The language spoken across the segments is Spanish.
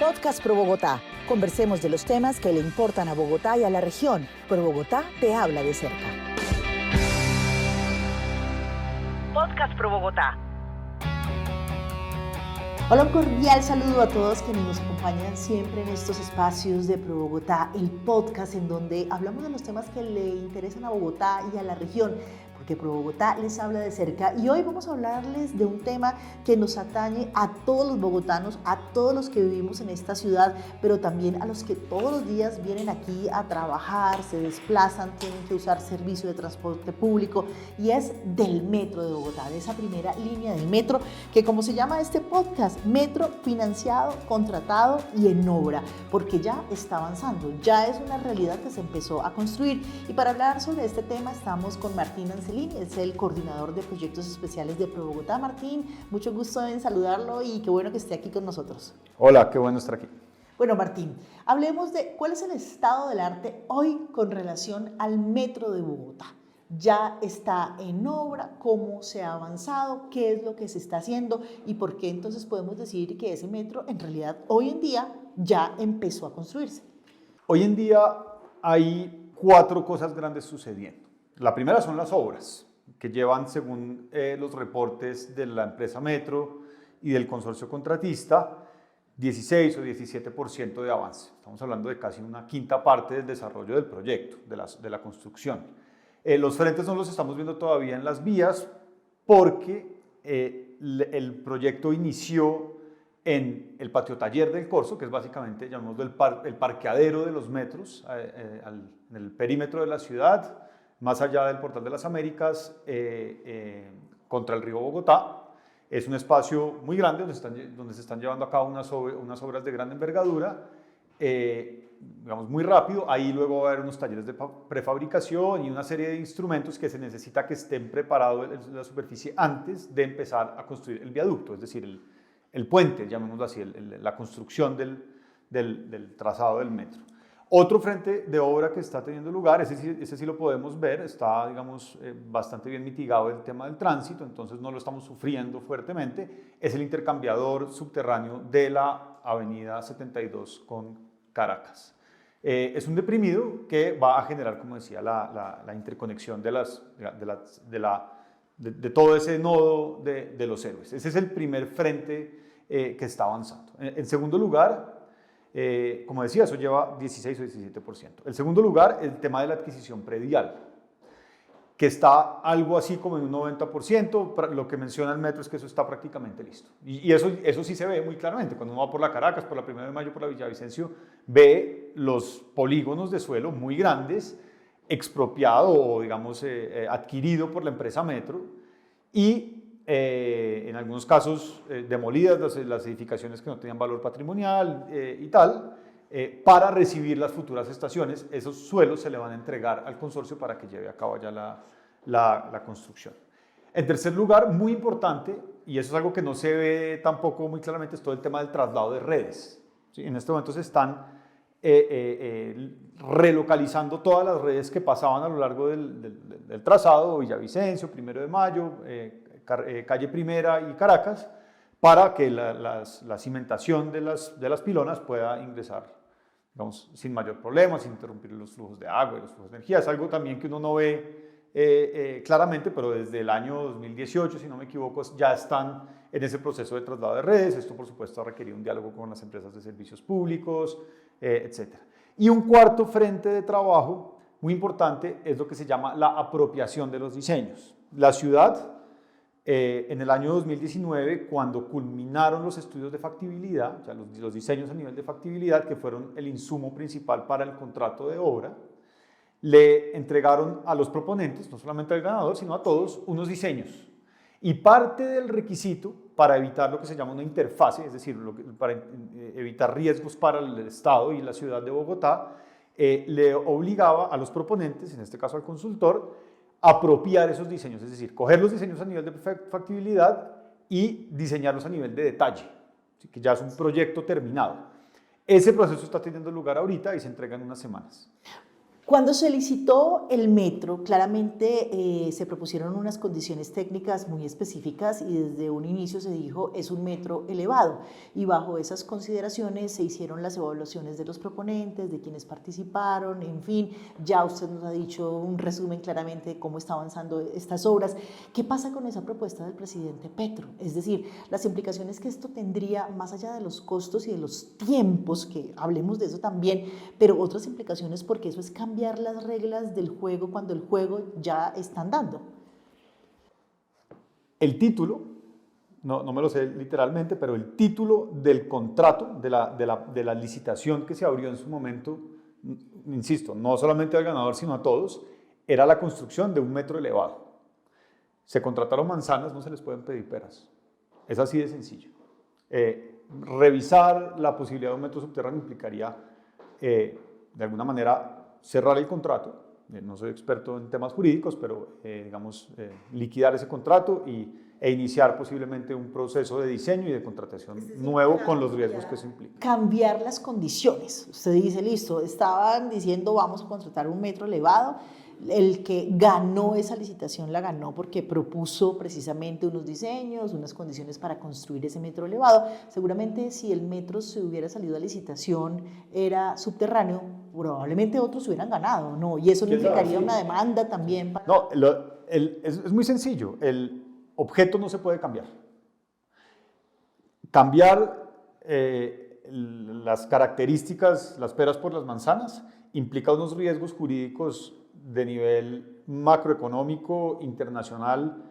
Podcast Pro Bogotá. Conversemos de los temas que le importan a Bogotá y a la región. Pro Bogotá te habla de cerca. Podcast Pro Bogotá. Hola, un cordial saludo a todos quienes nos acompañan siempre en estos espacios de Pro Bogotá, el podcast en donde hablamos de los temas que le interesan a Bogotá y a la región, porque Pro Bogotá les habla de cerca. Y hoy vamos a hablarles de un tema que nos atañe a todos los bogotanos, a todos los que vivimos en esta ciudad, pero también a los que todos los días vienen aquí a trabajar, se desplazan, tienen que usar servicio de transporte público, y es del metro de Bogotá, de esa primera línea del metro, que como se llama este podcast, metro financiado, contratado y en obra, porque ya está avanzando, ya es una realidad que se empezó a construir. Y para hablar sobre este tema estamos con Martín Ancelini, es el coordinador de proyectos especiales de Pro Bogotá. Martín, mucho gusto en saludarlo y qué bueno que esté aquí con nosotros. Hola, qué bueno estar aquí. Bueno, Martín, hablemos de cuál es el estado del arte hoy con relación al metro de Bogotá. ¿Ya está en obra? ¿Cómo se ha avanzado? ¿Qué es lo que se está haciendo? ¿Y por qué entonces podemos decir que ese metro en realidad hoy en día ya empezó a construirse? Hoy en día hay 4 cosas grandes sucediendo. La primera son las obras, que llevan, según los reportes de la empresa Metro y del consorcio contratista, 16 o 17% de avance. Estamos hablando de casi una quinta parte del desarrollo del proyecto, de la construcción. Los frentes no los estamos viendo todavía en las vías porque el proyecto inició en el patio taller del Corso, que es básicamente, llamémoslo, el parqueadero de los metros, en el perímetro de la ciudad, más allá del Portal de las Américas, contra el río Bogotá. Es un espacio muy grande donde se están llevando a cabo unas obras de gran envergadura, digamos muy rápido. Ahí luego va a haber unos talleres de prefabricación y una serie de instrumentos que se necesita que estén preparados en la superficie antes de empezar a construir el viaducto, es decir, el puente, llamémoslo así, la construcción del trazado del metro. Otro frente de obra que está teniendo lugar, ese sí lo podemos ver, está, digamos, bastante bien mitigado el tema del tránsito, entonces no lo estamos sufriendo fuertemente, es el intercambiador subterráneo de la avenida 72 con Caracas. Es un deprimido que va a generar, como decía, la interconexión de todo ese nodo de los héroes. Ese es el primer frente que está avanzando. En segundo lugar, como decía, eso lleva 16 o 17%. El segundo lugar, el tema de la adquisición predial, que está algo así como en un 90%. Lo que menciona el metro es que eso está prácticamente listo. Y eso sí se ve muy claramente. Cuando uno va por la Caracas, por la 1 de Mayo, por la Villavicencio, ve los polígonos de suelo muy grandes, expropiado o, digamos, adquirido por la empresa Metro, y en algunos casos demolidas las edificaciones que no tenían valor patrimonial y tal, para recibir las futuras estaciones. Esos suelos se le van a entregar al consorcio para que lleve a cabo ya la construcción. En tercer lugar, muy importante, y eso es algo que no se ve tampoco muy claramente, es todo el tema del traslado de redes. ¿Sí? En este momento se están relocalizando todas las redes que pasaban a lo largo del trazado, Villavicencio, 1 de Mayo, calle Primera y Caracas, para que la cimentación de las pilonas pueda ingresar, digamos, sin mayor problema, sin interrumpir los flujos de agua y los flujos de energía. Es algo también que uno no ve claramente, pero desde el año 2018, si no me equivoco, ya están en ese proceso de traslado de redes. Esto, por supuesto, ha requerido un diálogo con las empresas de servicios públicos, etc. Y un cuarto frente de trabajo muy importante es lo que se llama la apropiación de los diseños. La ciudad, en el año 2019, cuando culminaron los estudios de factibilidad, o sea, los diseños a nivel de factibilidad, que fueron el insumo principal para el contrato de obra, le entregaron a los proponentes, no solamente al ganador, sino a todos, unos diseños. Y parte del requisito para evitar lo que se llama una interfase, es decir, para evitar riesgos para el Estado y la ciudad de Bogotá, le obligaba a los proponentes, en este caso al consultor, apropiar esos diseños, es decir, coger los diseños a nivel de factibilidad y diseñarlos a nivel de detalle, ¿sí? Que ya es un proyecto terminado. Ese proceso está teniendo lugar ahorita y se entrega en unas semanas. Cuando se licitó el metro, claramente se propusieron unas condiciones técnicas muy específicas y desde un inicio se dijo es un metro elevado y bajo esas consideraciones se hicieron las evaluaciones de los proponentes, de quienes participaron, en fin, ya usted nos ha dicho un resumen claramente de cómo está avanzando estas obras. ¿Qué pasa con esa propuesta del presidente Petro? Es decir, las implicaciones que esto tendría más allá de los costos y de los tiempos, que hablemos de eso también, pero otras implicaciones porque eso es cambiar las reglas del juego cuando el juego ya está andando. El título, no me lo sé literalmente, pero el título del contrato, de la licitación que se abrió en su momento, insisto, no solamente al ganador, sino a todos, era la construcción de un metro elevado. Se contrataron manzanas, no se les pueden pedir peras. Es así de sencillo. Revisar la posibilidad de un metro subterráneo implicaría, de alguna manera, cerrar el contrato. No soy experto en temas jurídicos, pero liquidar ese contrato e iniciar posiblemente un proceso de diseño y de contratación nuevo con los riesgos que eso implica. Cambiar las condiciones. Usted dice, listo, estaban diciendo vamos a contratar un metro elevado. El que ganó esa licitación la ganó porque propuso precisamente unos diseños, unas condiciones para construir ese metro elevado. Seguramente si el metro se hubiera salido a licitación era subterráneo, probablemente otros hubieran ganado, ¿no? Y eso no implicaría una demanda también. No, es muy sencillo. El objeto no se puede cambiar. Cambiar las características, las peras por las manzanas, implica unos riesgos jurídicos de nivel macroeconómico, internacional,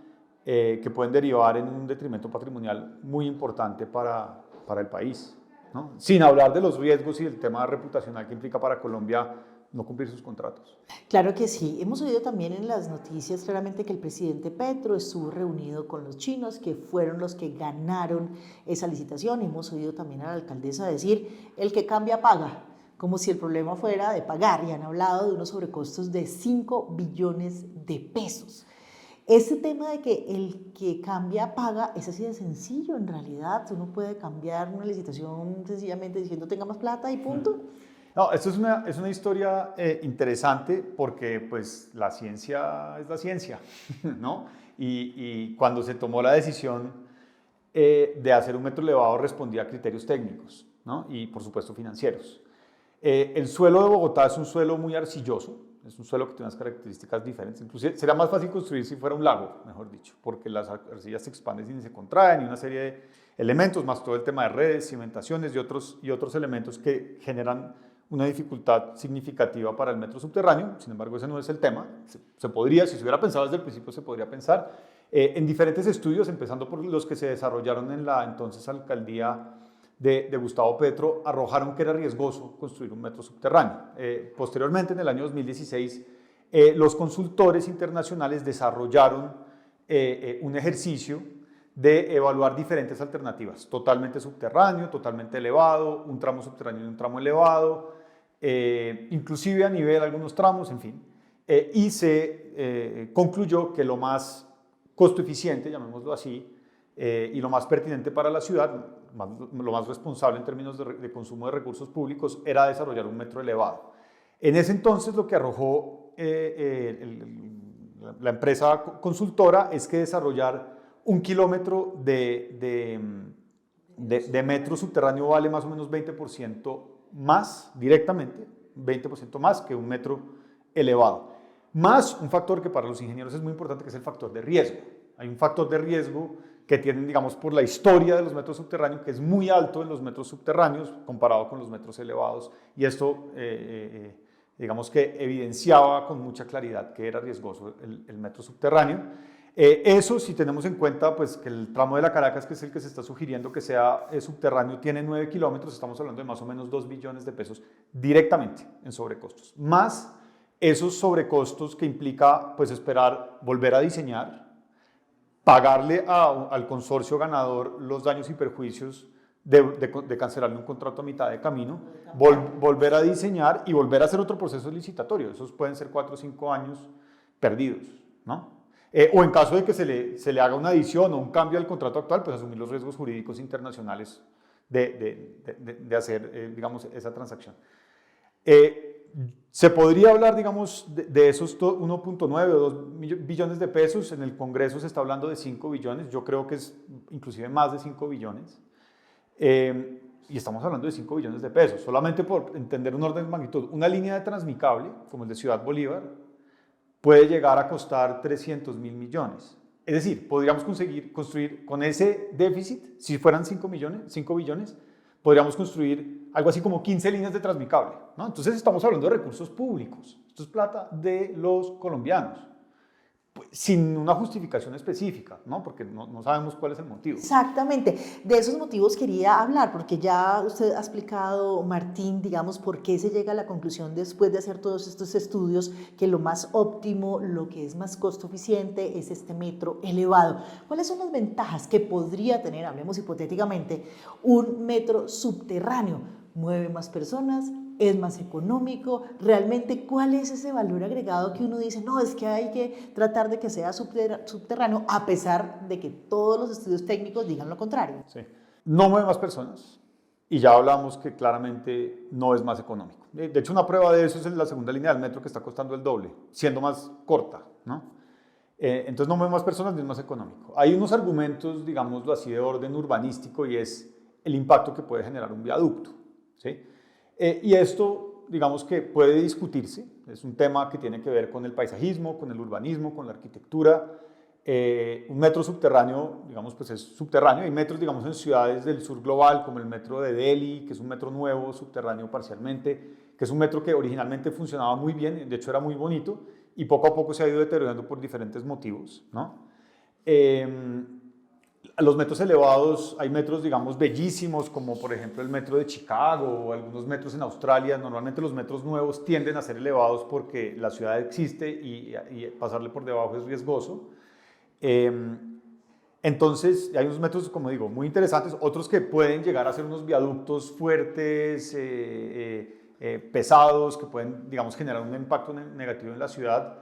que pueden derivar en un detrimento patrimonial muy importante para el país, ¿no? Sin hablar de los riesgos y del tema reputacional que implica para Colombia no cumplir sus contratos. Claro que sí. Hemos oído también en las noticias claramente que el presidente Petro estuvo reunido con los chinos, que fueron los que ganaron esa licitación. Hemos oído también a la alcaldesa decir, el que cambia paga, como si el problema fuera de pagar, y han hablado de unos sobrecostos de 5 billones de pesos. Ese tema de que el que cambia paga es así de sencillo en realidad. Uno puede cambiar una licitación sencillamente diciendo tenga más plata y punto. No, esto es una historia interesante porque pues la ciencia es la ciencia, ¿no? Y cuando se tomó la decisión de hacer un metro elevado respondía a criterios técnicos, ¿no? Y por supuesto financieros. El suelo de Bogotá es un suelo muy arcilloso, es un suelo que tiene unas características diferentes. Inclusive sería más fácil construir si fuera un lago, mejor dicho, porque las arcillas se expanden y se contraen y una serie de elementos, más todo el tema de redes, cimentaciones y otros elementos que generan una dificultad significativa para el metro subterráneo. Sin embargo, ese no es el tema. Se podría, si se hubiera pensado desde el principio, se podría pensar en diferentes estudios, empezando por los que se desarrollaron en la entonces alcaldía de Gustavo Petro, arrojaron que era riesgoso construir un metro subterráneo. Posteriormente, en el año 2016, los consultores internacionales desarrollaron un ejercicio de evaluar diferentes alternativas, totalmente subterráneo, totalmente elevado, un tramo subterráneo y un tramo elevado, inclusive a nivel algunos tramos, en fin, y se concluyó que lo más costo eficiente, llamémoslo así, y lo más pertinente para la ciudad, lo más responsable en términos de consumo de recursos públicos, era desarrollar un metro elevado. En ese entonces lo que arrojó la empresa consultora es que desarrollar 1 kilómetro de metro subterráneo vale más o menos 20% más directamente, 20% más que un metro elevado. Más un factor que para los ingenieros es muy importante, que es el factor de riesgo. Hay un factor de riesgo que tienen, digamos, por la historia de los metros subterráneos, que es muy alto en los metros subterráneos comparado con los metros elevados, y esto, digamos que evidenciaba con mucha claridad que era riesgoso el metro subterráneo. Eso, si tenemos en cuenta pues, que el tramo de la Caracas, que es el que se está sugiriendo que sea subterráneo, tiene 9 kilómetros, estamos hablando de más o menos 2 billones de pesos directamente en sobrecostos, más esos sobrecostos que implica pues, esperar volver a diseñar, pagarle al consorcio ganador los daños y perjuicios de cancelarle un contrato a mitad de camino, volver a diseñar y volver a hacer otro proceso licitatorio. Esos pueden ser 4 o 5 años perdidos, ¿no? O en caso de que se le haga una adición o un cambio al contrato actual, pues asumir los riesgos jurídicos internacionales de hacer, digamos, esa transacción. Se podría hablar, digamos, de esos 1.9 o 2 billones de pesos. En el Congreso se está hablando de 5 billones. Yo creo que es inclusive más de 5 billones. Y estamos hablando de 5 billones de pesos. Solamente por entender un orden de magnitud. Una línea de Transmicable, como el de Ciudad Bolívar, puede llegar a costar 300.000 millones. Es decir, podríamos construir con ese déficit, si fueran 5 billones, podríamos construir algo así como 15 líneas de Transmicable, ¿no? Entonces estamos hablando de recursos públicos. Esto es plata de los colombianos, pues, sin una justificación específica, ¿no? Porque no sabemos cuál es el motivo. Exactamente, de esos motivos quería hablar, porque ya usted ha explicado, Martín, digamos, por qué se llega a la conclusión después de hacer todos estos estudios que lo más óptimo, lo que es más costo eficiente es este metro elevado. ¿Cuáles son las ventajas que podría tener, hablemos hipotéticamente, un metro subterráneo? ¿Mueve más personas? ¿Es más económico? ¿Realmente cuál es ese valor agregado que uno dice, no, es que hay que tratar de que sea subterráneo, a pesar de que todos los estudios técnicos digan lo contrario? Sí. No mueve más personas y ya hablamos que claramente no es más económico. De hecho, una prueba de eso es la segunda línea del metro, que está costando el doble, siendo más corta, ¿no? Entonces no mueve más personas ni es más económico. Hay unos argumentos, digámoslo así, de orden urbanístico, y es el impacto que puede generar un viaducto, ¿sí? Y esto, digamos que puede discutirse, es un tema que tiene que ver con el paisajismo, con el urbanismo, con la arquitectura. Un metro subterráneo, digamos, pues es subterráneo. Hay metros, digamos, en ciudades del sur global, como el metro de Delhi, que es un metro nuevo, subterráneo parcialmente, que es un metro que originalmente funcionaba muy bien, de hecho era muy bonito, y poco a poco se ha ido deteriorando por diferentes motivos, ¿no? Los metros elevados, hay metros, digamos, bellísimos, como por ejemplo el metro de Chicago o algunos metros en Australia. Normalmente los metros nuevos tienden a ser elevados porque la ciudad existe y pasarle por debajo es riesgoso. Entonces, hay unos metros, como digo, muy interesantes, otros que pueden llegar a ser unos viaductos fuertes, pesados, que pueden, digamos, generar un impacto negativo en la ciudad.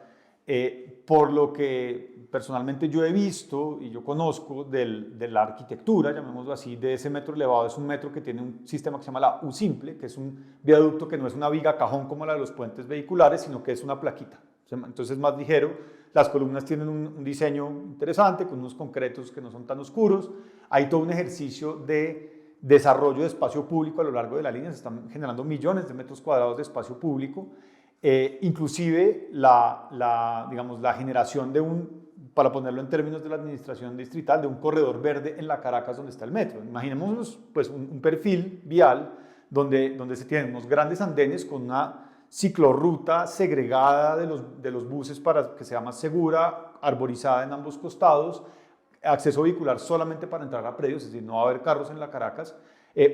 Por lo que personalmente yo he visto y yo conozco de la arquitectura, llamémoslo así, de ese metro elevado. Es un metro que tiene un sistema que se llama la U simple, que es un viaducto que no es una viga cajón como la de los puentes vehiculares, sino que es una plaquita. Entonces es más ligero, las columnas tienen un diseño interesante, con unos concretos que no son tan oscuros. Hay todo un ejercicio de desarrollo de espacio público a lo largo de la línea, se están generando millones de metros cuadrados de espacio público. Inclusive digamos, la generación de para ponerlo en términos de la administración distrital, de un corredor verde en la Caracas donde está el metro. Imaginémonos pues, un perfil vial donde se tienen unos grandes andenes con una ciclorruta segregada de los buses para que sea más segura, arborizada en ambos costados, acceso vehicular solamente para entrar a predios, es decir, no va a haber carros en la Caracas.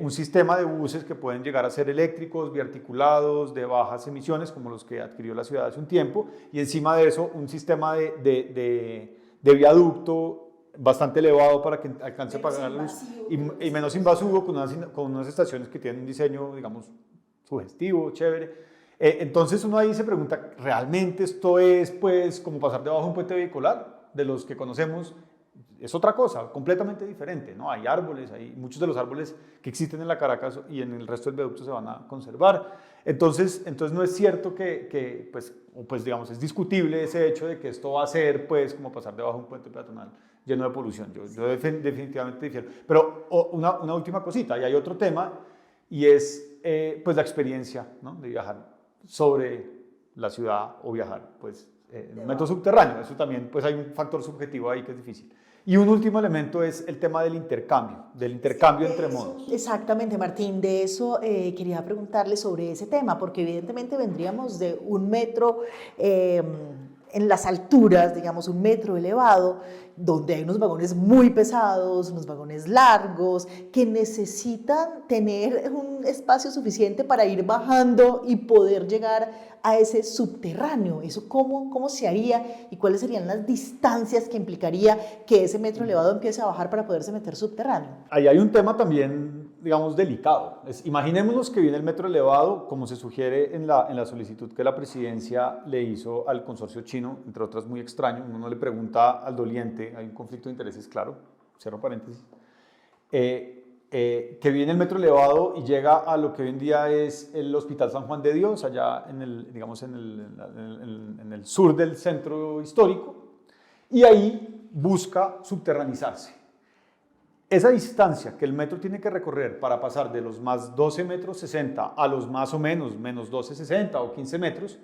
Un sistema de buses que pueden llegar a ser eléctricos, biarticulados, de bajas emisiones, como los que adquirió la ciudad hace un tiempo, y encima de eso un sistema de viaducto bastante elevado para que alcance a pagar la luz y menos invasivo, con unas estaciones que tienen un diseño, digamos, sugestivo, chévere. Entonces uno ahí se pregunta, ¿realmente esto es pues como pasar debajo de un puente vehicular de los que conocemos? Es otra cosa, completamente diferente, ¿no? Hay árboles, muchos de los árboles que existen en la Caracas y en el resto del viaducto se van a conservar. Entonces no es cierto que pues digamos, es discutible ese hecho de que esto va a ser pues como pasar debajo de un puente peatonal lleno de polución. Yo definitivamente difiero. Pero una última cosita, y hay otro tema, y es pues la experiencia, ¿no? De viajar sobre la ciudad o viajar pues en un metro subterráneo. Eso también pues hay un factor subjetivo ahí que es difícil. Y un último elemento es el tema del intercambio entre modos. Exactamente, Martín, de eso quería preguntarle sobre ese tema, porque evidentemente vendríamos de un metro en las alturas, digamos un metro elevado, donde hay unos vagones muy pesados, unos vagones largos, que necesitan tener un espacio suficiente para ir bajando y poder llegar a ese subterráneo. ¿Eso cómo se haría y cuáles serían las distancias que implicaría que ese metro elevado empiece a bajar para poderse meter subterráneo? Ahí hay un tema también, digamos, delicado. Imaginémonos que viene el metro elevado, como se sugiere en la solicitud que la presidencia le hizo al consorcio chino, entre otras muy extraño. Uno no le pregunta al doliente, hay un conflicto de intereses, claro, cierro paréntesis. que viene el metro elevado y llega a lo que hoy en día es el Hospital San Juan de Dios, allá en el, digamos, en el sur del centro histórico, y ahí busca subterranizarse. Esa distancia que el metro tiene que recorrer para pasar de los más 12 metros 60 a los más o menos 12 60 o 15 metros,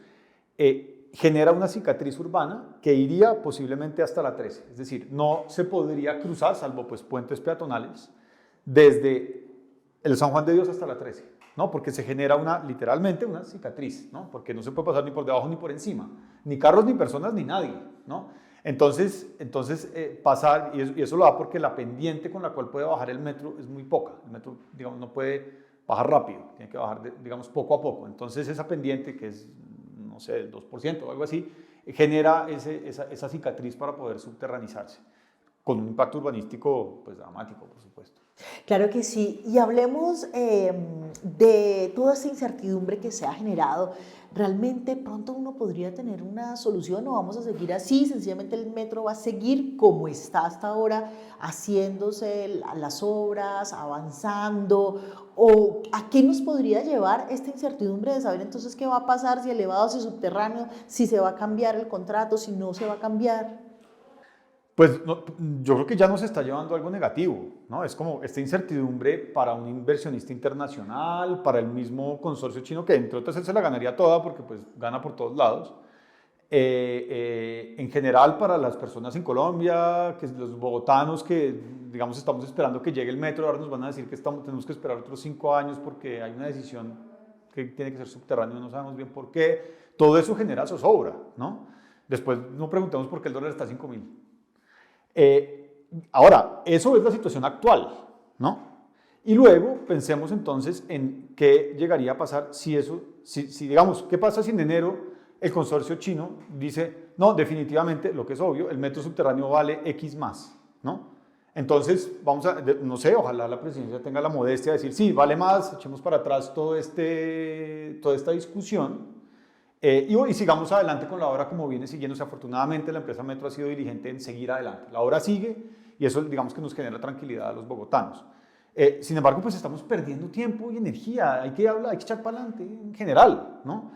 genera una cicatriz urbana que iría posiblemente hasta la 13. Es decir, no se podría cruzar, salvo pues puentes peatonales, desde el San Juan de Dios hasta la 13, ¿no? Porque se genera literalmente una cicatriz, ¿no? Porque no se puede pasar ni por debajo ni por encima, ni carros, ni personas, ni nadie, ¿no? Entonces pasar, y eso lo da porque la pendiente con la cual puede bajar el metro es muy poca. El metro, digamos, no puede bajar rápido, tiene que bajar, digamos, poco a poco. Entonces esa pendiente, que es, no sé, el 2% o algo así, genera esa cicatriz para poder subterranizarse, con un impacto urbanístico pues dramático, por supuesto. Claro que sí, y hablemos de toda esa incertidumbre que se ha generado. ¿Realmente pronto uno podría tener una solución o vamos a seguir así? Sencillamente el metro va a seguir como está hasta ahora, haciéndose las obras, avanzando. ¿O a qué nos podría llevar esta incertidumbre de saber entonces qué va a pasar, si elevado, si subterráneo, si se va a cambiar el contrato, si no se va a cambiar? Pues no, yo creo que ya nos está llevando a algo negativo, ¿no? Es como esta incertidumbre para un inversionista internacional, para el mismo consorcio chino, que entre otras él se la ganaría toda porque pues gana por todos lados. En general para las personas en Colombia, que los bogotanos que digamos estamos esperando que llegue el metro, ahora nos van a decir que tenemos que esperar otros 5 años porque hay una decisión que tiene que ser subterránea, no sabemos bien por qué. Todo eso genera zozobra, ¿no? Después nos preguntamos por qué el dólar está a 5.000. Ahora, eso es la situación actual, ¿no? Y luego pensemos entonces en qué llegaría a pasar si digamos, ¿qué pasa si en enero el consorcio chino dice, no, definitivamente, lo que es obvio, el metro subterráneo vale X más, ¿no? Entonces, no sé, ojalá la presidencia tenga la modestia de decir, sí, vale más, echemos para atrás toda esta discusión. Y sigamos adelante con la obra como viene siguiéndose. Afortunadamente la empresa Metro ha sido diligente en seguir adelante. La obra sigue y eso digamos que nos genera tranquilidad a los bogotanos. Sin embargo, pues estamos perdiendo tiempo y energía. Hay que echar para adelante en general, ¿no?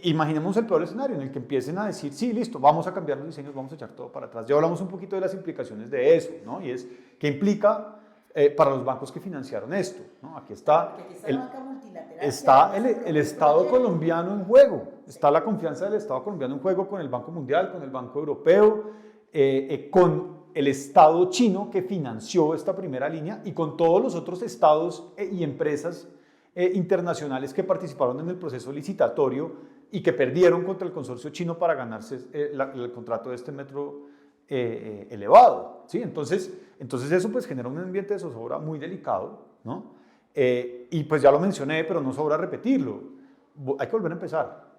Imaginemos el peor escenario en el que empiecen a decir, sí, listo, vamos a cambiar los diseños, vamos a echar todo para atrás. Ya hablamos un poquito de las implicaciones de eso, ¿no? Y es qué implica para los bancos que financiaron esto, ¿no? Aquí está el Estado colombiano en juego, está la confianza del Estado colombiano en juego con el Banco Mundial, con el Banco Europeo, con el Estado chino que financió esta primera línea y con todos los otros estados y empresas internacionales que participaron en el proceso licitatorio y que perdieron contra el consorcio chino para ganarse el contrato de este metro elevado, ¿sí? Entonces eso pues genera un ambiente de zozobra muy delicado, ¿no? Y pues ya lo mencioné, pero no sobra repetirlo, hay que volver a empezar.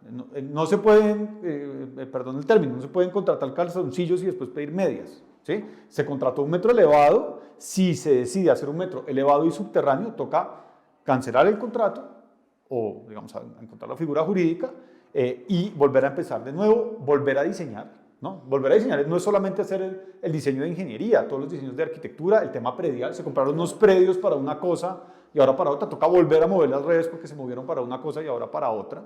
No se pueden, perdón el término, no se pueden contratar calzoncillos y después pedir medias, ¿sí? Se contrató un metro elevado, si se decide hacer un metro elevado y subterráneo, toca cancelar el contrato o, digamos, encontrar la figura jurídica y volver a empezar de nuevo, volver a diseñar, ¿no? Volver a diseñar no es solamente hacer el diseño de ingeniería, todos los diseños de arquitectura, el tema predial, se compraron unos predios para una cosa y ahora para otra, toca volver a mover las redes porque se movieron para una cosa y ahora para otra.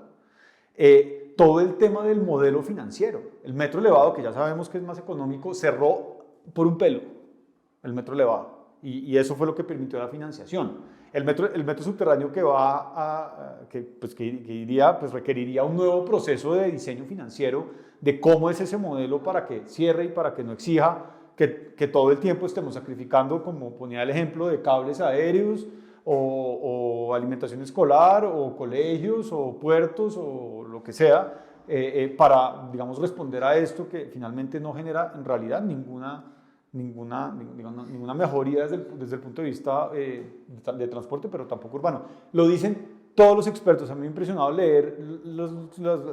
Todo el tema del modelo financiero, el metro elevado, que ya sabemos que es más económico, cerró por un pelo el metro elevado y eso fue lo que permitió la financiación. El metro subterráneo que requeriría un nuevo proceso de diseño financiero de cómo es ese modelo para que cierre y para que no exija que todo el tiempo estemos sacrificando, como ponía el ejemplo, de cables aéreos o alimentación escolar o colegios o puertos o lo que sea para, digamos, responder a esto que finalmente no genera en realidad ninguna mejoría desde el punto de vista de transporte, pero tampoco urbano. Lo dicen todos los expertos. A mí me ha impresionado leer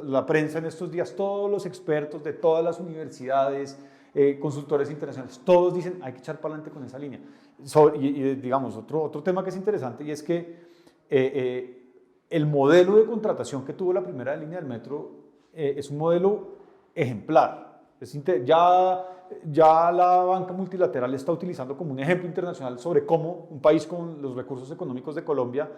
la prensa en estos días, todos los expertos de todas las universidades, consultores internacionales, todos dicen hay que echar para adelante con esa línea. Digamos, otro tema que es interesante y es que el modelo de contratación que tuvo la primera línea del metro es un modelo ejemplar. ya la banca multilateral está utilizando como un ejemplo internacional sobre cómo un país con los recursos económicos de Colombia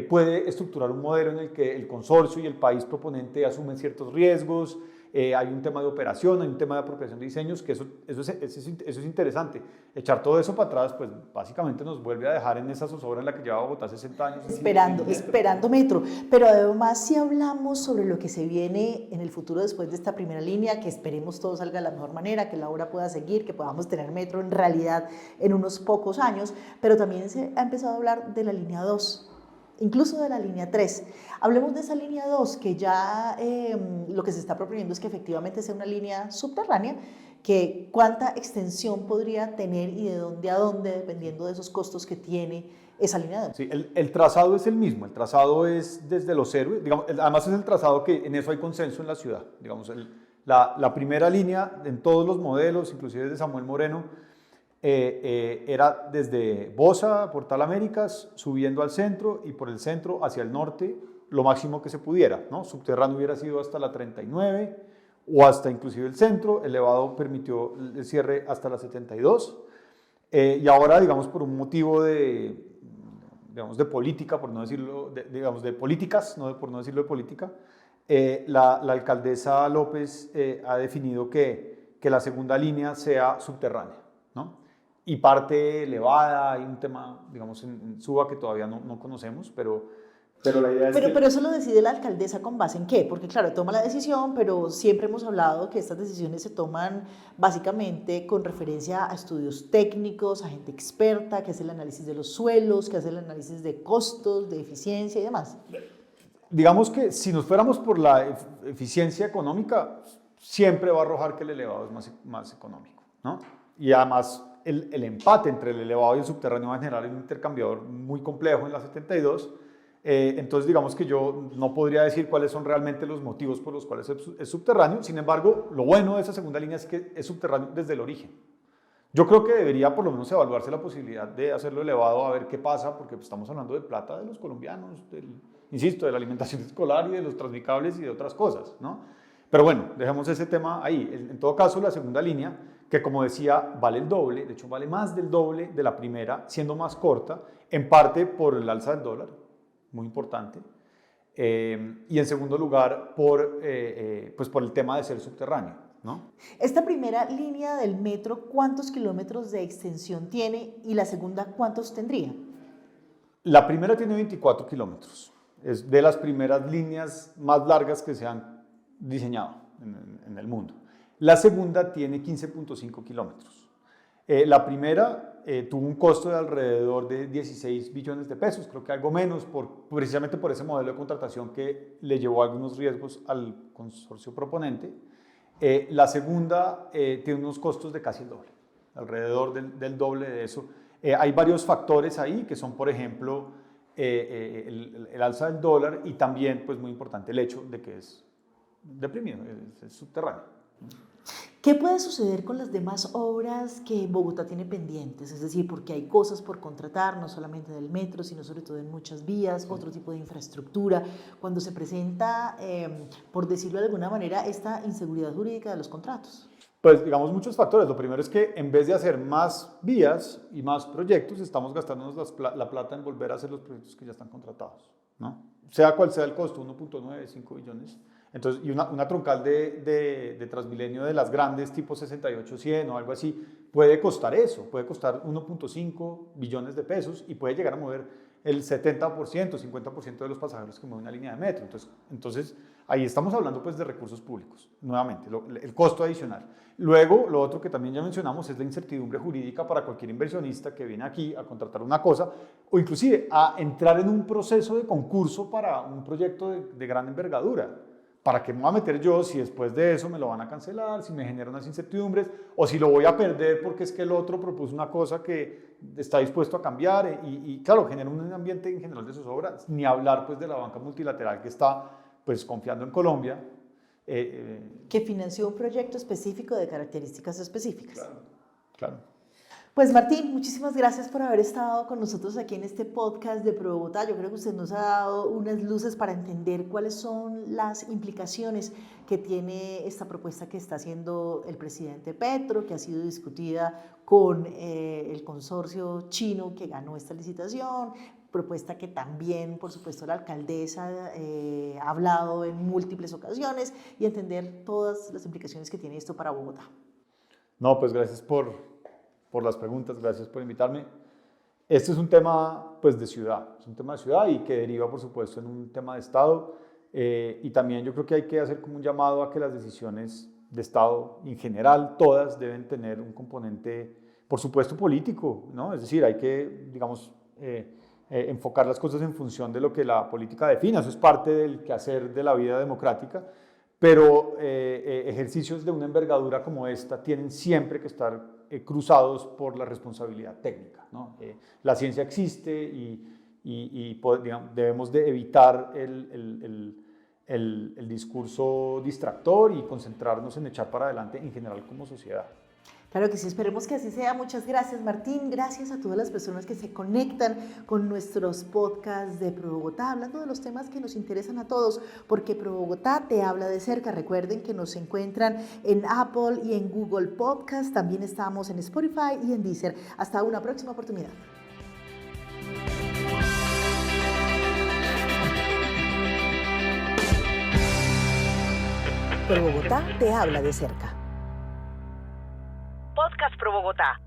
puede estructurar un modelo en el que el consorcio y el país proponente asumen ciertos riesgos. Hay un tema de operación, hay un tema de apropiación de diseños, que eso es interesante. Echar todo eso para atrás, pues básicamente nos vuelve a dejar en esa zozobra en la que lleva Bogotá 60 años. Esperando metro. Pero además, si hablamos sobre lo que se viene en el futuro después de esta primera línea, que esperemos todo salga de la mejor manera, que la obra pueda seguir, que podamos tener metro en realidad en unos pocos años, pero también se ha empezado a hablar de la línea 2. Incluso de la línea 3. Hablemos de esa línea 2, que ya lo que se está proponiendo es que efectivamente sea una línea subterránea, que cuánta extensión podría tener y de dónde a dónde, dependiendo de esos costos que tiene esa línea 2. Sí, el trazado es el mismo, el trazado es desde Los Héroes, digamos, además es el trazado que en eso hay consenso en la ciudad. Digamos, la primera línea en todos los modelos, inclusive de Samuel Moreno, era desde Bosa, Portal Américas, subiendo al centro y por el centro hacia el norte lo máximo que se pudiera, ¿no? Subterráneo hubiera sido hasta la 39 o hasta inclusive el centro, elevado permitió el cierre hasta la 72 y ahora, digamos, por un motivo de política, por no decirlo, de políticas, por no decirlo de política, la alcaldesa López ha definido que la segunda línea sea subterránea, ¿no? Y parte elevada, hay un tema, digamos, en Suba que todavía no conocemos, pero la idea es pero eso lo decide la alcaldesa ¿con base en qué? Porque claro, toma la decisión, pero siempre hemos hablado que estas decisiones se toman básicamente con referencia a estudios técnicos, a gente experta que hace el análisis de los suelos, que hace el análisis de costos, de eficiencia y demás. Digamos que si nos fuéramos por la eficiencia económica, siempre va a arrojar que el elevado es más económico, ¿no? Y además el empate entre el elevado y el subterráneo va a generar un intercambiador muy complejo en la 72. Entonces, digamos que yo no podría decir cuáles son realmente los motivos por los cuales es subterráneo. Sin embargo, lo bueno de esa segunda línea es que es subterráneo desde el origen. Yo creo que debería por lo menos evaluarse la posibilidad de hacerlo elevado a ver qué pasa, porque estamos hablando de plata de los colombianos, insisto, de la alimentación escolar y de los transmicables y de otras cosas, ¿no? Pero bueno, dejemos ese tema ahí. En todo caso, la segunda línea, que como decía, vale el doble, de hecho vale más del doble de la primera, siendo más corta, en parte por el alza del dólar, muy importante, y en segundo lugar pues por el tema de ser subterráneo, ¿no? Esta primera línea del metro, ¿cuántos kilómetros de extensión tiene? Y la segunda, ¿cuántos tendría? La primera tiene 24 kilómetros. Es de las primeras líneas más largas que se han diseñado en el mundo. La segunda tiene 15.5 kilómetros. La primera tuvo un costo de alrededor de 16 billones de pesos, creo que algo menos, precisamente por ese modelo de contratación que le llevó algunos riesgos al consorcio proponente. La segunda tiene unos costos de casi el doble, alrededor del doble de eso. Hay varios factores ahí que son, por ejemplo, el alza del dólar y también, pues muy importante, el hecho de que es deprimido, es subterráneo. ¿Qué puede suceder con las demás obras que Bogotá tiene pendientes? Es decir, porque hay cosas por contratar, no solamente del metro, sino sobre todo en muchas vías, otro tipo de infraestructura. Cuando se presenta, por decirlo de alguna manera, esta inseguridad jurídica de los contratos. Pues digamos muchos factores. Lo primero es que en vez de hacer más vías y más proyectos, estamos gastándonos la plata en volver a hacer los proyectos que ya están contratados, ¿no? Sea cual sea el costo, 1.9, 5 billones. Entonces, y una troncal de Transmilenio de las grandes, tipo 68-100 o algo así, puede costar eso, puede costar 1.5 billones de pesos y puede llegar a mover el 70%, 50% de los pasajeros que mueve una línea de metro. Entonces ahí estamos hablando pues de recursos públicos, nuevamente, el costo adicional. Luego, lo otro que también ya mencionamos es la incertidumbre jurídica para cualquier inversionista que viene aquí a contratar una cosa o inclusive a entrar en un proceso de concurso para un proyecto de gran envergadura. ¿Para qué me voy a meter yo si después de eso me lo van a cancelar, si me generan unas incertidumbres o si lo voy a perder porque es que el otro propuso una cosa que está dispuesto a cambiar y claro, genera un ambiente en general de zozobra, ni hablar pues de la banca multilateral que está pues confiando en Colombia. Que financió un proyecto específico de características específicas. Claro, claro. Pues Martín, muchísimas gracias por haber estado con nosotros aquí en este podcast de Pro Bogotá. Yo creo que usted nos ha dado unas luces para entender cuáles son las implicaciones que tiene esta propuesta que está haciendo el presidente Petro, que ha sido discutida con el consorcio chino que ganó esta licitación, propuesta que también, por supuesto, la alcaldesa ha hablado en múltiples ocasiones, y entender todas las implicaciones que tiene esto para Bogotá. No, pues gracias por las preguntas, gracias por invitarme. Este es un tema pues, de ciudad, es un tema de ciudad y que deriva, por supuesto, en un tema de Estado. Y también yo creo que hay que hacer como un llamado a que las decisiones de Estado, en general, todas deben tener un componente, por supuesto, político, ¿no? Es decir, hay que, digamos, enfocar las cosas en función de lo que la política defina. Eso es parte del quehacer de la vida democrática. Pero ejercicios de una envergadura como esta tienen siempre que estar cruzados por la responsabilidad técnica, ¿no? La ciencia existe y digamos, debemos de evitar el discurso distractor y concentrarnos en echar para adelante en general como sociedad. Claro que sí, esperemos que así sea. Muchas gracias, Martín. Gracias a todas las personas que se conectan con nuestros podcasts de Pro Bogotá, hablando de los temas que nos interesan a todos, porque Pro Bogotá te habla de cerca. Recuerden que nos encuentran en Apple y en Google Podcast. También estamos en Spotify y en Deezer. Hasta una próxima oportunidad. Pro Bogotá te habla de cerca. Podcast Pro Bogotá.